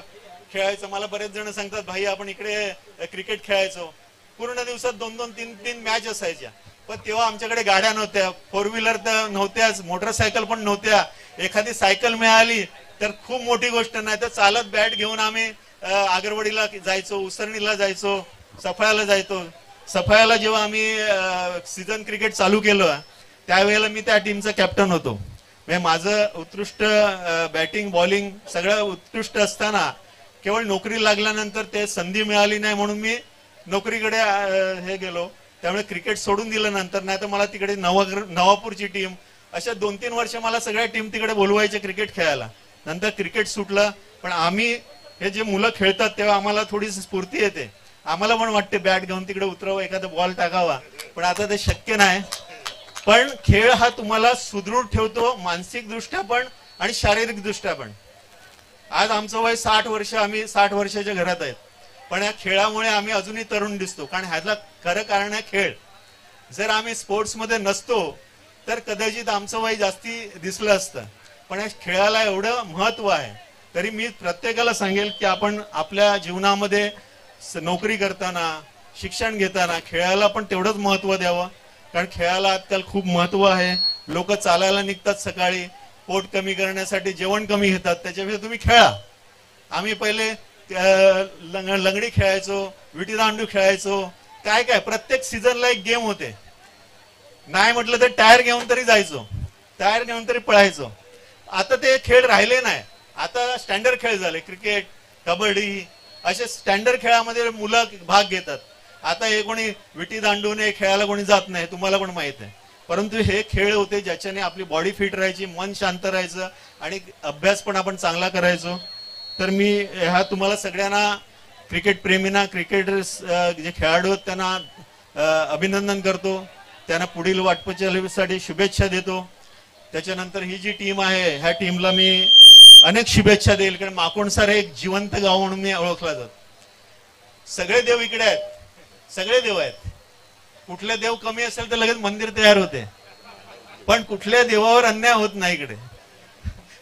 खेळायचं. मला बरेच जण सांगतात, भाई आपण इकडे क्रिकेट खेळायचो. पूर्ण दिवसात 2-2, 3-3 मॅच असायच्या. पण तेव्हा आमच्याकडे गाड्या नव्हत्या, 4 व्हीलर तर नव्हत्याच, मोटरसायकल पण नव्हत्या. एखादी सायकल मिळाली तर खूप मोठी गोष्ट, नाही तर चालत बॅट घेऊन आम्ही आगरवाडीला जायचो, उसरणीला जायचो, सफाळ्याला जायचो. सफाळ्याला जेव्हा आम्ही सीझन क्रिकेट चालू केलं त्यावेळेला मी त्या टीमचा कॅप्टन होतो. म्हणजे माझं उत्कृष्ट बॅटिंग बॉलिंग सगळं उत्कृष्ट असताना केवळ नोकरी लागल्यानंतर ते संधी मिळाली नाही म्हणून मी नोकरीकडे हे गेलो. त्यामुळे क्रिकेट सोडून दिलं नंतर. नाही तर मला तिकडे नवापूरची टीम, अशा 2-3 वर्ष मला सगळ्या टीम तिकडे बोलवायचे क्रिकेट खेळायला. नंतर क्रिकेट सुटलं. पण आम्ही हे जे मुलं खेळतात तेव्हा आम्हाला थोडीशी स्फूर्ती येते. आम्हाला पण वाटते बॅट घेऊन तिकडे उतरावं, एखादा बॉल टाकावा. पण आता ते शक्य नाही. पण खेळ हा तुम्हाला सुदृढ ठेवतो, मानसिक दृष्ट्या पण आणि शारीरिक दृष्ट्या पण. आज आमचं वय 60 वर्ष, आम्ही 60 वर्षाच्या घरात आहेत. पण या खेळामुळे आम्ही अजूनही तरुण दिसतो, कारण ह्याला खरं कारण आहे खेळ. जर आम्ही स्पोर्ट्समध्ये नसतो तर कदाचित आमचं वय जास्ती दिसलं असतं. पण या खेळाला एवढं महत्व आहे. तरी मी प्रत्येकाला सांगेल की आपण आपल्या जीवनामध्ये नोकरी करताना, शिक्षण घेताना खेळाला पण तेवढंच महत्व द्यावं. कारण खेळाला आजकाल खूप महत्व आहे. लोक चालायला निघतात सकाळी, पोट कमी करण्यासाठी जेवण कमी घेतात, त्याच्यापेक्षा तुम्ही खेळा. आम्ही पहिले लंगडी खेळायचो, विटी दांडू खेळायचो, काय काय प्रत्येक सीझनला एक गेम होते. नाही म्हटलं तर टायर घेऊन तरी जायचो, टायर घेऊन तरी पळायचो. आता ते खेळ राहिले नाही. आता स्टँडर्ड खेळ झाले क्रिकेट, कबड्डी असे स्टँडर्ड खेळामध्ये मुलं भाग घेतात. आता हे कोणी विटी दांडून हे खेळायला कोणी जात नाही, तुम्हाला पण माहित आहे. परंतु हे खेळ होते ज्याच्याने आपली बॉडी फिट राहायची, मन शांत राहायचं आणि अभ्यास पण आपण चांगला करायचो. तर मी ह्या तुम्हाला सगळ्यांना क्रिकेट प्रेमींना, क्रिकेटर्स जे खेळाडू आहेत त्यांना अभिनंदन करतो, त्यांना पुढील वाटचालीसाठी शुभेच्छा देतो. त्याच्यानंतर ही जी टीम आहे ह्या टीमला मी अनेक शुभेच्छा देईल, कारण माकोंड सर हे एक जिवंत गाव म्हणून मी ओळखला जातो. सगळे देव इकडे आहेत, सगळे देव आहेत. कुठले देव कमी असेल तर लगेच मंदिर तयार होते, पण कुठल्या देवावर अन्याय होत नाही इकडे.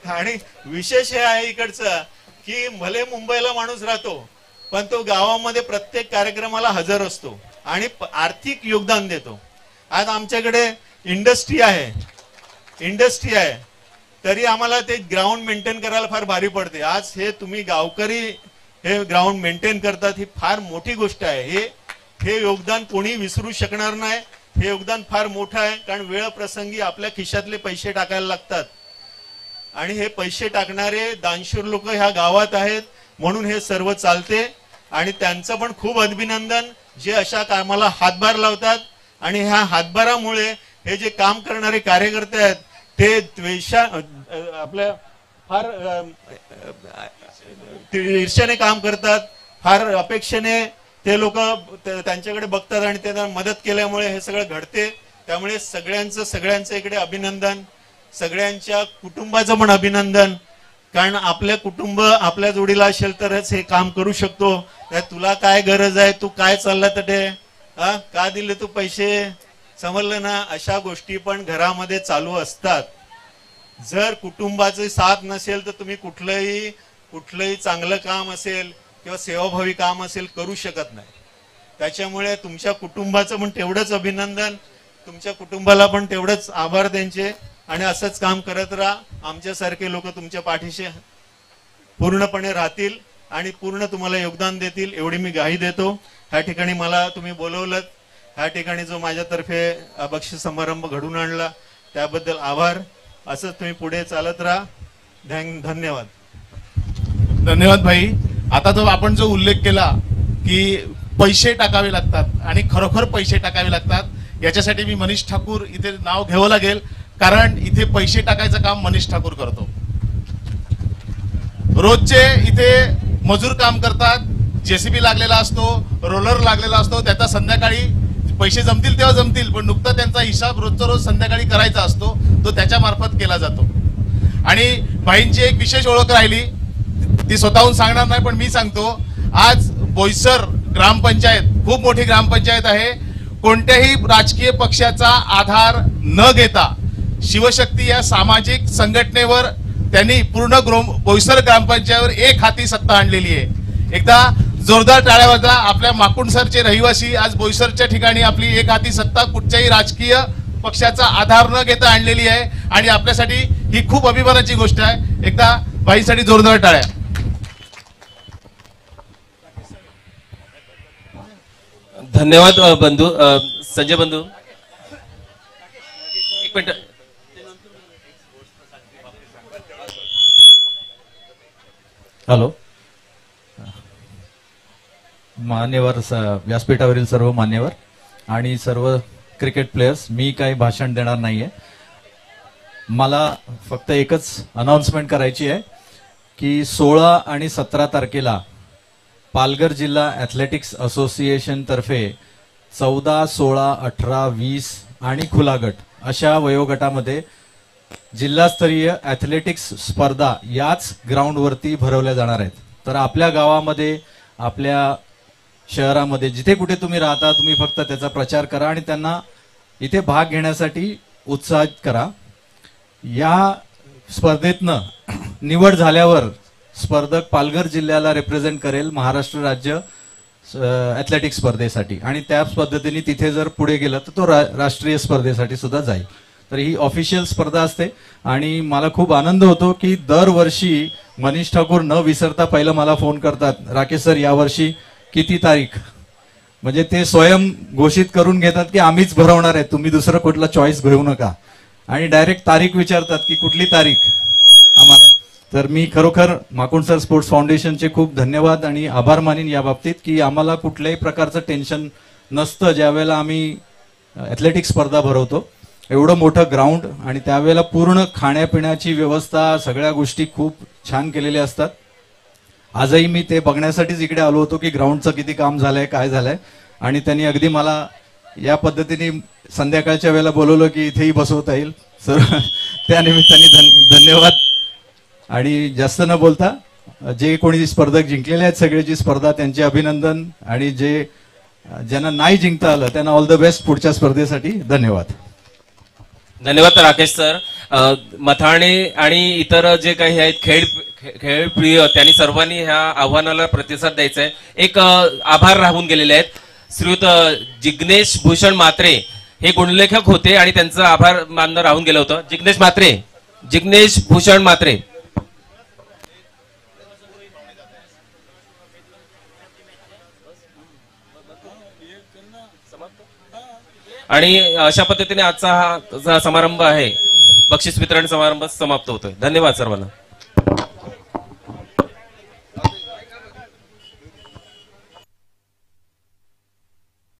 आणि विशेष हे आहे इकडचं की भले मुंबईला माणूस राहतो पण तो गावामध्ये प्रत्येक कार्यक्रमाला हजर असतो आणि आर्थिक योगदान देतो. आज आमच्याकडे इंडस्ट्री आहे तरी आम्हाला ते ग्राउंड मेंटेन करायला फार भारी पडते. आज हे तुम्ही गावकरी हे ग्राउंड मेंटेन करतात, ही फार मोठी गोष्ट आहे. हे योगदान कोणी विसरू शकणार नाही. हे योगदान फार मोठं आहे, कारण वेळ प्रसंगी आपल्या खिशातले पैसे टाकायला लागतात आणि हे पैसे टाकणारे दानशूर लोक ह्या गावात आहेत, म्हणून हे सर्व चालते. आणि त्यांचं पण खूप अभिनंदन जे अशा कामाला हातभार लावतात. आणि ह्या हातभारामुळे हे जे काम करणारे कार्यकर्ते आहेत ते आपल्या फार ईर्ष्याने काम करतात, फार अपेक्षेने ते लोक त्यांच्याकडे बघतात आणि त्यांना मदत केल्यामुळे हे सगळं घडते. त्यामुळे सगळ्यांचं इकडे अभिनंदन, सगळ्यांच्या कुटुंबाचं पण अभिनंदन, कारण आपलं कुटुंब आपल्या जोडीला असेल तरच हे काम करू शकतो. तुला काय गरज आहे, तू काय चालला तटे, का दिले तू पैसे, समजलं ना. अशा गोष्टी पण घरामध्ये चालू असतात. जर कुटुंबाची साथ नसेल तर तुम्ही कुठलंही चांगलं काम असेल किंवा सेवाभावी काम असेल करू शकत नाही. त्याच्यामुळे तुमच्या कुटुंबाचं पण तेवढंच अभिनंदन, तुमच्या कुटुंबाला पण तेवढंच आभार त्यांचे. आणि असंच काम करत राहा. आमच्यासारखे लोक तुमच्या पाठीशी पूर्णपणे राहतील आणि पूर्ण तुम्हाला योगदान देतील एवढी मी ग्वाही देतो. ह्या ठिकाणी मला तुम्ही बोलवलं, ह्या ठिकाणी जो माझ्यातर्फे बक्षीस समारंभ घडून आणला त्याबद्दल आभार. असंच तुम्ही पुढे चालत राहा. धन्यवाद. धन्यवाद भाई. आता जो आपण जो उल्लेख केला की पैसे टाकावे लागतात आणि खरोखर पैसे टाकावे लागतात, याच्यासाठी मी मनीष ठाकूर इथे नाव घ्यावं लागेल, कारण इथे पैसे टाकायचं काम मनीष ठाकूर करतो. रोजचे इथे मजूर काम करतात, जेसीबी लागलेला असतो, रोलर लागलेला असतो, त्याचा संध्याकाळी पैसे जमतील तेव्हा जमतील, पण नुकता त्यांचा हिसाब रोजचा रोज संध्याकाळी करायचा असतो, तो त्याच्या मार्फत केला जातो. आणि भाईंची एक विशेष ओळख राहिली, ती स्वतःहून सांगणार नाही पण मी सांगतो. आज बोईसर ग्रामपंचायत खूप मोठी ग्रामपंचायत आहे. कोणत्याही राजकीय पक्षाचा आधार न घेता शिवशक्ती या सामाजिक संघटनेवर त्यांनी पूर्ण बोईसर ग्रामपंचायतीवर एक हाती सत्ता आणलेली आहे. एकदा जोरदार टाळ्या वाजवा. आपल्या माकुंडसरचे रहिवासी आज बोईसरच्या ठिकाणी आपली एक हाती सत्ता कुठच्याही राजकीय पक्षाचा आधार न घेता आणलेली आहे आणि आपल्यासाठी ही खूप अभिमानाची गोष्ट आहे. एकदा बाईसाठी जोरदार टाळ्या. धन्यवाद बंधू. संजय बंधू एक मिनिट. हॅलो, मान्यवर व्यासपीठावरील सर्व मान्यवर आणि सर्व क्रिकेट प्लेयर्स, मी काही भाषण देणार नाहीये. मला फक्त एकच अनाउन्समेंट करायची आहे की 16 आणि 17 तारखेला पालघर जिल्हा ॲथलेटिक्स असोसिएशन तर्फे 14, 16, 18, 20 आणि खुला गट अशा वयोगटामध्ये जिल्हास्तरीय ॲथलेटिक्स स्पर्धा याच ग्राउंडवरती भरवल्या जाणार आहेत. तर आपल्या गावामध्ये, आपल्या शहरामध्ये, जिथे कुठे तुम्ही राहता, तुम्ही फक्त त्याचा प्रचार करा आणि त्यांना इथे भाग घेण्यासाठी उत्साहित करा. या स्पर्धेतनं निवड झाल्यावर स्पर्धक पालघर जिल्ह्याला रिप्रेझेंट करेल महाराष्ट्र राज्य ॲथलेटिक्स स्पर्धेसाठी आणि त्या पद्धतीने तिथे जर पुढे गेला तर तो राष्ट्रीय स्पर्धेसाठी सुद्धा जाईल. तर ही ऑफिशियल स्पर्धा असते आणि मला खूप आनंद होतो की दरवर्षी मनीष ठाकूर न विसरता पहिलं मला फोन करतात, राकेश सर यावर्षी किती तारीख, म्हणजे ते स्वयं घोषित करून घेतात की आम्हीच भरवणार आहे, तुम्ही दुसरं कुठला चॉईस घेऊ नका आणि डायरेक्ट तारीख विचारतात की कुठली तारीख आम्हाला. तर मी खरोखर माकुंड स्पोर्ट्स फाउंडेशनचे खूप धन्यवाद आणि आभार मानीन या बाबतीत की आम्हाला कुठल्याही प्रकारचं टेन्शन नसतं ज्यावेळेला आम्ही ॲथलेटिक स्पर्धा भरवतो. एवढं मोठं ग्राउंड आणि त्यावेळेला पूर्ण खाण्यापिण्याची व्यवस्था सगळ्या गोष्टी खूप छान केलेल्या असतात. आजही मी ते बघण्यासाठीच इकडे आलो होतो की ग्राउंडचं किती काम झालंय काय झालंय आणि त्यांनी अगदी मला या पद्धतीने संध्याकाळच्या वेळेला बोलवलं की इथेही बसवता येईल. सर त्यानिमित्ताने धन्यवाद. आणि जास्त न बोलता जे कोणी स्पर्धक जिंकलेले आहेत सगळ्याची स्पर्धा त्यांचे अभिनंदन आणि ज्यांना नाही जिंकता आलं त्यांना ऑल द बेस्ट पुढच्या स्पर्धेसाठी. धन्यवाद. धन्यवाद राकेश सर. मथाणे आणि इतर जे काही आहेत खेळप्रिय त्यांनी सर्वांनी ह्या आव्हानाला प्रतिसाद द्यायचा आहे. एक आभार राहून गेलेले आहेत. श्रीयुत जिग्नेश भूषण म्हात्रे हे गुणलेखक होते आणि त्यांचा आभार मानणं राहून गेलं होतं. जिग्नेश भूषण म्हात्रे. आणि अशा पद्धतीने आजचा हा समारंभ आहे, बक्षीस वितरण समारंभ समाप्त होतोय. धन्यवाद सर्वांना.